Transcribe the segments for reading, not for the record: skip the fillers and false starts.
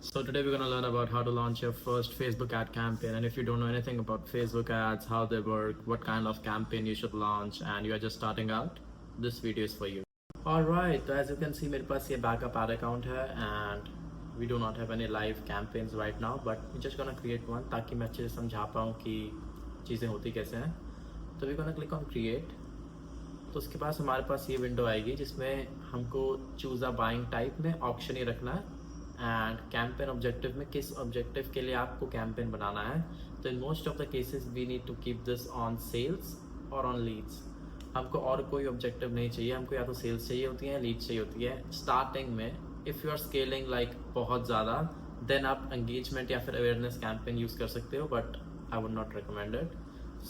So today we're going to learn about how to launch your first Facebook ad campaign. And if you don't know anything about Facebook ads, how they work, what kind of campaign you should launch, and you are just starting out, this video is for you. Alright, so as you can see मेरे पास ये backup ad account है and we do not have any live campaigns right now, but we're just gonna create one ताकि मैं अच्छे से समझा पाऊँ कि चीज़ें होती कैसे हैं. तो we're gonna click on create. तो उसके पास हमारे पास ये विंडो आएगी जिसमें हमको चूज़ अ बाइंग टाइप में ऑप्शन ही रखना है एंड कैंपेन ऑब्जेक्टिव में किस ऑब्जेक्टिव के लिए आपको कैंपेन बनाना है. तो in most of the cases we need to keep this on sales और ऑन लीड्स. हमको और कोई ऑब्जेक्टिव नहीं चाहिए, हमको या तो सेल्स चाहिए होती है, लीड्स चाहिए होती है. स्टार्टिंग में if you are scaling like बहुत ज़्यादा देन आप एंगेजमेंट या फिर अवेयरनेस कैंपेन यूज़ कर सकते हो, but I would not recommend it.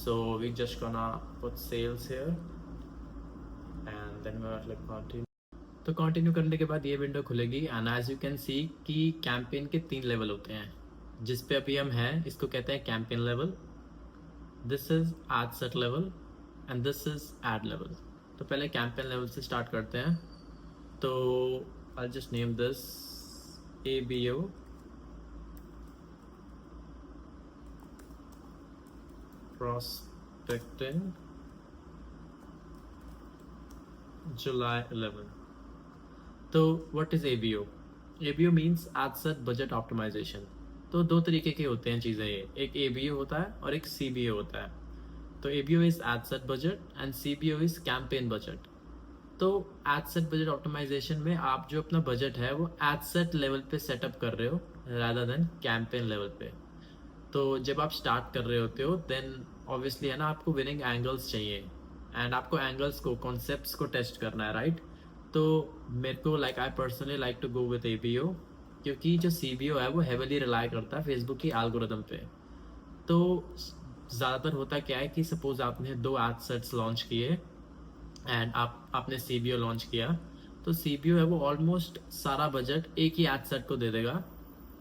So we just gonna put sales here and then we click continue. तो कंटिन्यू करने के बाद ये विंडो खुलेगी and as you can see कि कैंपेन के 3 लेवल होते हैं. जिस पे अभी हम हैं इसको कहते हैं campaign level, this is ad set level and this is ad level. तो पहले कैंपेन लेवल से स्टार्ट करते हैं. तो I just name this ABO prospecting July 11. तो what is ABO? ABO means ad set budget optimisation. तो 2 तरीके के होते हैं चीज़ें, ये एक ABO होता है और एक CBO होता है. तो ABO is add set budget and CBO is campaign budget. तो एड सेट बजट ऑप्टिमाइजेशन में आप जो अपना बजट है वो एड सेट लेवल पे सेटअप कर रहे हो रादर देन कैंपेन लेवल पे. तो जब आप स्टार्ट कर रहे होते हो देन ऑब्वियसली है ना, आपको विनिंग एंगल्स चाहिए एंड आपको एंगल्स को कॉन्सेप्ट्स को टेस्ट करना है, राइट? तो मेरे को like I personally like to go with ABO क्योंकि जो CBO है वो हेवली रिलाई करता है फेसबुक की एल्गोरिदम पे. तो ज़्यादातर होता क्या है कि सपोज आपने 2 एड सेट्स लॉन्च किए एंड आपने CBO लॉन्च किया, तो CBO है वो ऑलमोस्ट सारा बजट एक ही एड सेट को दे देगा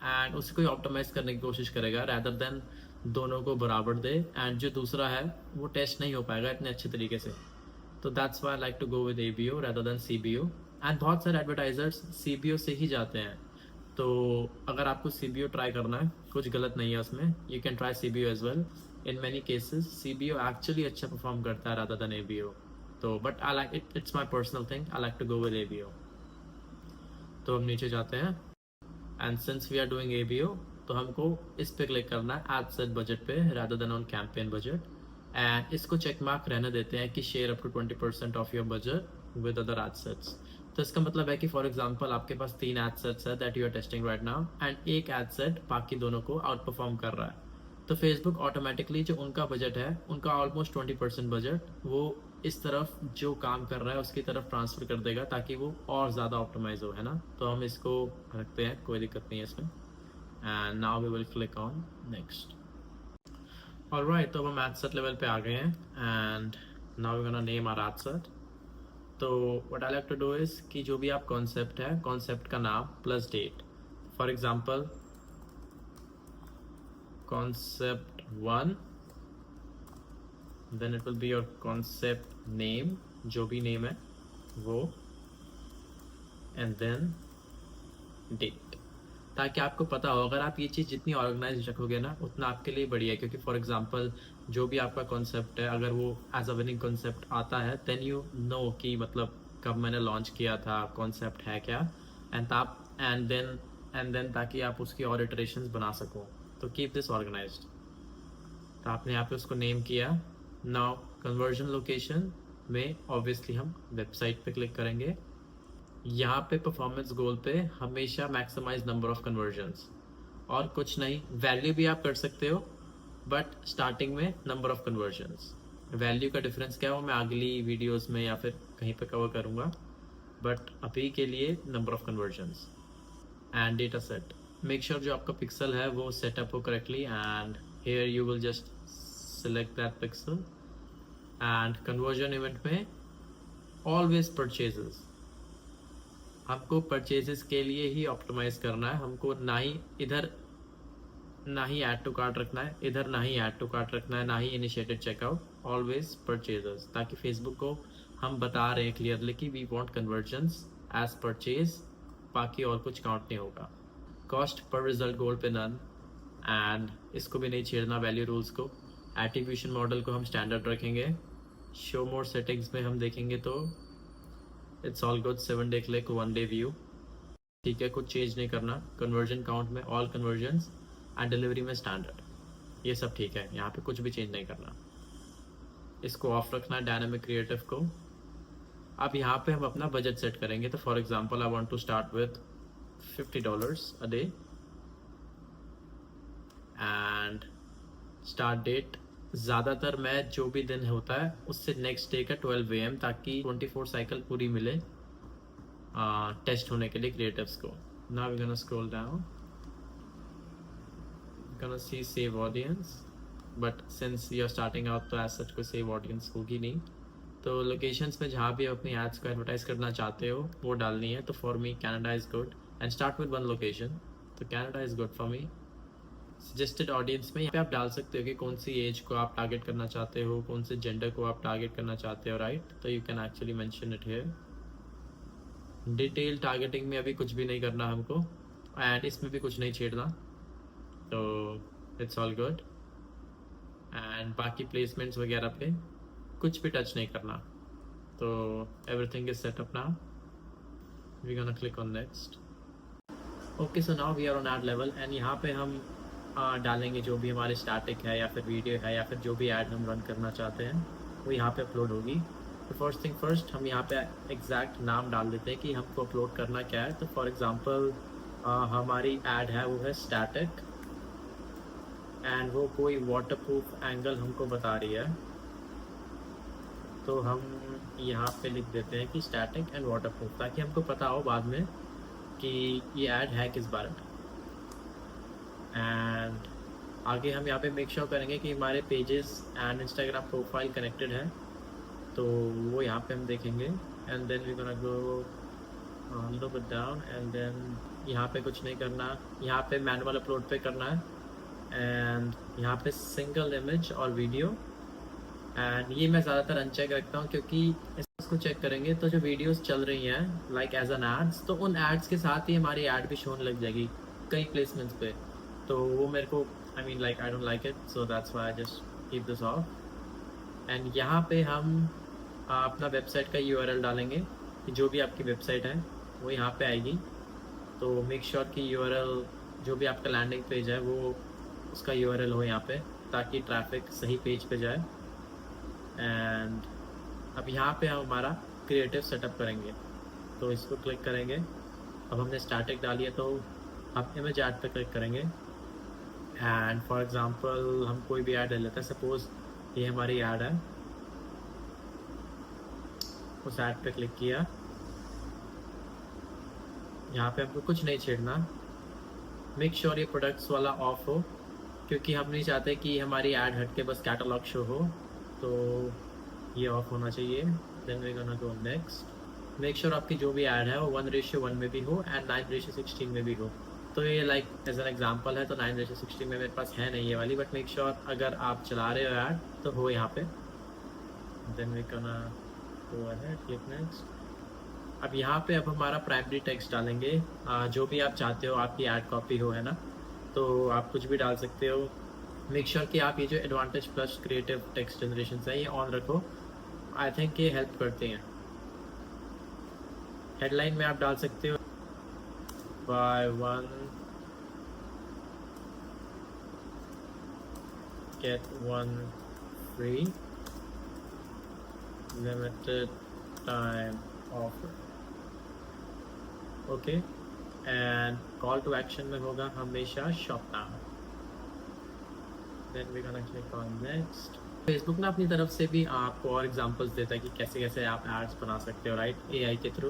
एंड उसको ऑप्टिमाइज करने की कोशिश करेगा रैदर देन दोनों को बराबर दे, एंड जो दूसरा है वो टेस्ट नहीं हो पाएगा इतने अच्छे तरीके से. तो that's why I like to go with ABO rather than CBO. And बहुत सारे एडवर्टाइजर्स CBO से ही जाते हैं. तो अगर आपको CBO ट्राई करना है, कुछ गलत नहीं है उसमें, you can try CBO as well. In many cases CBO actually अच्छा परफॉर्म करता है रैदर देन ABO. तो but I like it, it's my personal thing, I like to go with ABO. तो हम नीचे जाते हैं and since we are doing ABO तो हमको इस पे क्लिक करना है एड सेट बजट पे rather than on campaign budget. And इसको चेक मार्क रहने देते हैं कि share up to 20% of your budget with other ad sets. तो इसका मतलब है कि फॉर एग्जांपल आपके पास 3 एड सेट्स है that you are testing right now and एक एड सेट बाकी दोनों को आउट परफॉर्म कर रहा है. तो फेसबुक ऑटोमेटिकली जो उनका बजट है, उनका ऑलमोस्ट 20% बजट वो इस तरफ जो काम कर रहा है उसकी तरफ ट्रांसफर कर देगा ताकि वो और ज़्यादा ऑप्टिमाइज हो, है ना. तो हम इसको रखते हैं, कोई दिक्कत नहीं है इसमें. And now we will click on next. Alright, तो अब हम एड सेट लेवल पे आ गए हैं and now we gonna name our ad set. तो what I like to do is कि जो भी आप कॉन्सेप्ट है, कॉन्सेप्ट का नाम plus date. For example concept 1, then it will be your concept name, जो भी नेम है वो, and then date. ताकि आपको पता हो, अगर आप ये चीज़ जितनी ऑर्गेनाइज रखोगे ना उतना आपके लिए बढ़िया है. क्योंकि फॉर एग्जांपल जो भी आपका कॉन्सेप्ट है अगर वो एज अ विनिंग कॉन्सेप्ट आता है देन यू नो कि मतलब कब मैंने लॉन्च किया था, कॉन्सेप्ट है क्या, एंड देन ताकि आप उसकी और इटरेशंस बना सको. तो कीप दिस ऑर्गेनाइज्ड. तो आपने यहाँ पे उसको नेम किया. नाउ कन्वर्जन लोकेशन में ऑब्वियसली हम वेबसाइट पे क्लिक करेंगे. यहाँ पे परफॉर्मेंस गोल पे हमेशा मैक्सिमाइज नंबर ऑफ कन्वर्जन्स, और कुछ नहीं. वैल्यू भी आप कर सकते हो बट स्टार्टिंग में नंबर ऑफ कन्वर्जन्स. वैल्यू का डिफरेंस क्या हो मैं अगली वीडियोस में या फिर कहीं पे कवर करूँगा, बट अभी के लिए number of conversions. And data set, make sure जो आपका पिक्सल है वो सेटअप हो correctly and here you will just select that pixel. And conversion event में ऑलवेज परचेजेस, हमको परचेजेस के लिए ही ऑप्टिमाइज करना है. हमको ना ही ऐड टू कार्ट रखना है इधर, ना ही ऐड टू कार्ट रखना है, ना ही इनिशिएटेड चेकआउट, ऑलवेज परचेजेस. ताकि फेसबुक को हम बता रहे हैं क्लियरली कि we want conversions as purchase, बाकी और कुछ काउंट नहीं होगा. कॉस्ट पर रिजल्ट गोल पे नन, एंड इसको भी नहीं छेड़ना वैल्यू रूल्स को। एट्रीब्यूशन मॉडल को हम स्टैंडर्ड रखेंगे। शो मोर सेटिंग्स में हम देखेंगे तो it's all good, 7 day click 1 day view, ठीक है, कुछ चेंज नहीं करना। कन्वर्जन काउंट में ऑल कन्वर्जन्स एंड डिलीवरी में स्टैंडर्ड, ये सब ठीक है, यहाँ पे कुछ भी चेंज नहीं करना। इसको ऑफ रखना है डायनामिक क्रिएटिव को। अब यहाँ पे हम अपना बजट सेट करेंगे। तो for example I want to start with $50 a day and start date ज़्यादातर मैं जो भी दिन होता है उससे नेक्स्ट डे का 12 AM, ताकि 24 साइकिल पूरी मिले टेस्ट होने के लिए क्रिएटिव्स को। Now we gonna scroll down, gonna see save audience, but since you are starting out तो as such कोई save audience होगी नहीं। तो लोकेशंस में जहाँ भी अपनी एड्स को एडवर्टाइज करना चाहते हो वो डालनी है। तो for me Canada is good and start with 1 location, तो Canada is good for me. Suggested audience में यहाँ पे आप डाल सकते हो कि कौन सी एज को आप टारगेट करना चाहते हो, कौन से जेंडर को आप टारगेट करना चाहते हो, राइट। तो you can actually mention it here. Detail targeting में अभी कुछ भी नहीं करना हमको, एंड इसमें भी कुछ नहीं छेड़ना, तो इट्स ऑल गुड। एंड बाकी प्लेसमेंट्स वगैरह पे कुछ भी टच नहीं करना, तो everything is set up now. We gonna click on next. Okay, so now we are on ad level, and यहाँ पे हम डालेंगे जो भी हमारे स्टैटिक है या फिर वीडियो है या फिर जो भी ऐड हम रन करना चाहते हैं वो यहाँ पे अपलोड होगी। तो फर्स्ट थिंग फर्स्ट, हम यहाँ पे एग्जैक्ट नाम डाल देते हैं कि हमको अपलोड करना क्या है। तो फॉर एग्जांपल हमारी ऐड है वो है स्टैटिक, एंड वो कोई वाटरप्रूफ एंगल हमको बता रही है, तो हम यहाँ पे लिख देते हैं कि स्टैटिक एंड वाटरप्रूफ, ताकि हमको पता हो बाद में कि ये ऐड है किस बारे में। एंड आगे हम यहाँ पे मेक श्योर करेंगे कि हमारे pages and Instagram profile connected है, तो वो यहाँ पे हम देखेंगे। And then we gonna go little bit down, and then यहाँ पे कुछ नहीं करना, यहाँ पे मैनुअल अपलोड पे करना है, एंड यहाँ पे सिंगल इमेज और वीडियो। एंड ये मैं ज़्यादातर अनचेक रखता हूँ, क्योंकि इसको चेक करेंगे तो जो वीडियोस चल रही हैं लाइक एज एन एड्स, तो उन एड्स के साथ ही हमारी ऐड भी शोन लग जाएगी कई प्लेसमेंट्स पे, तो वो मेरे को I mean like I don't like it, so that's why I just keep this of. And यहाँ पे हम अपना वेबसाइट का URL डालेंगे कि जो भी आपकी वेबसाइट है वो यहाँ पे आएगी। तो मेक श्योर कि URL जो भी आपका लैंडिंग पेज है वो उसका URL हो यहाँ पे, ताकि ट्रैफिक सही पेज पे जाए। एंड अब यहाँ पे हम हमारा क्रिएटिव सेटअप करेंगे, तो इसको क्लिक करेंगे। अब हमने स्टैटिक डाली है, तो अब इमेज ऐड पे क्लिक करेंगे, एंड फॉर एग्जांपल हम कोई भी ऐड ले लेते हैं। सपोज ये हमारी ऐड है, उस ऐड पे क्लिक किया, यहाँ पे हमको कुछ नहीं छेड़ना। मेक श्योर ये प्रोडक्ट्स वाला ऑफ हो, क्योंकि हम नहीं चाहते कि हमारी ऐड हट के बस कैटलॉग शो हो, तो ये ऑफ होना चाहिए। Then we gonna go next. Make sure आपकी जो भी ऐड है वो 1:1 में भी हो एंड 9:16 में भी हो। तो ये लाइक एज एन एग्जांपल है, तो 9:16 में मेरे पास है नहीं ये वाली, बट मेक श्योर अगर आप चला रहे हो ऐड तो हो यहाँ पे। Then we gonna go ahead, click next. अब यहाँ पे अब हमारा प्राइमरी टेक्स्ट डालेंगे, जो भी आप चाहते हो आपकी ऐड कॉपी हो, है ना, तो आप कुछ भी डाल सकते हो। मेक श्योर कि आप ये जो advantage plus creative text generation है ये ऑन रखो, आई थिंक ये हेल्प करते हैं। हेडलाइन में आप डाल सकते हो buy one get one free limited time offer, okay. And call to action में होगा हमेशा shop now. Then we gonna click on next. Facebook ना अपनी तरफ से भी आपको और एग्जांपल्स देता है कि कैसे कैसे आप एड्स बना सकते हो, राइट, AI के थ्रू।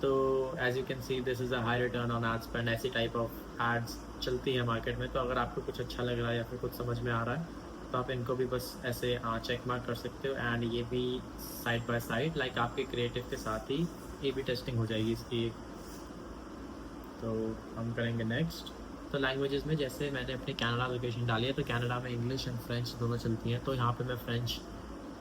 तो as you can see this is a high return on ad spend, ऐसी टाइप ऑफ एड्स चलती है मार्केट में। तो अगर आपको कुछ अच्छा लग रहा है या फिर कुछ समझ में आ रहा है तो आप इनको भी बस ऐसे चेक मार्क कर सकते हो। एंड ये भी साइड बाय साइड लाइक आपके क्रिएटिव के साथ ही A/B टेस्टिंग हो जाएगी इसकी। तो हम करेंगे नेक्स्ट। तो लैंग्वेजेस में जैसे मैंने अपनी कनाडा लोकेशन डाली है, तो कनाडा में इंग्लिश एंड फ्रेंच दोनों चलती हैं, तो यहाँ पे मैं फ्रेंच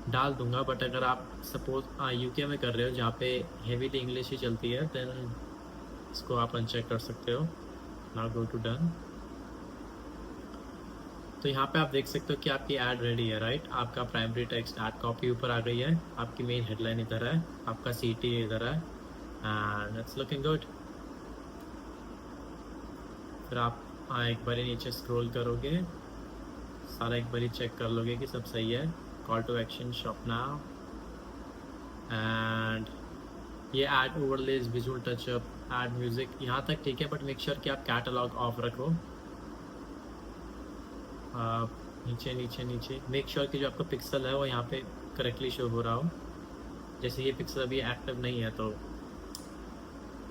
डाल दूंगा। बट अगर आप सपोज UK में कर रहे हो जहाँ पे हेवीली इंग्लिश ही चलती है, देन इसको आप अनचेक कर सकते हो। Now go to done. तो यहाँ पे आप देख सकते हो कि आपकी ऐड रेडी है, राइट। आपका प्राइमरी टेक्स्ट ऐड कॉपी ऊपर आ गई है, आपकी मेन हेडलाइन इधर है, आपका CT इधर है, एंड इट्स लुकिंग गुड। फिर आप एक बारी नीचे स्क्रॉल करोगे, सारा एक बारी चेक कर लोगे कि सब सही है। Call to action, shop now, and ये add overlays, visual touch up, add music, यहाँ तक ठीक है, बट मेक श्योर कि आप कैटलॉग ऑफ रखो। नीचे नीचे नीचे मेक श्योर कि जो आपका पिक्सल है वो यहाँ पे करेक्टली शो हो रहा हो। जैसे ये पिक्सल अभी एक्टिव नहीं है तो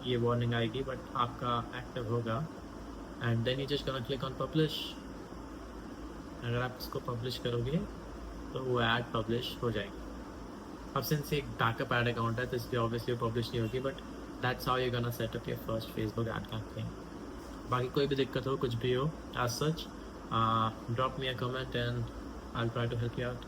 ये वार्निंग आएगी, बट आपका एक्टिव होगा। And then you just gonna click on publish. अगर आप इसको पब्लिश करोगे तो वो ऐड पब्लिश हो जाएगी। अब सिंस एक बैकअप ऐड अकाउंट है तो इसलिए ऑब्वियसली पब्लिश नहीं होगी, but that's how you gonna set up your first Facebook ad campaign. बाकी कोई भी दिक्कत हो, कुछ भी हो, as such, drop me a comment and I'll try to help you out.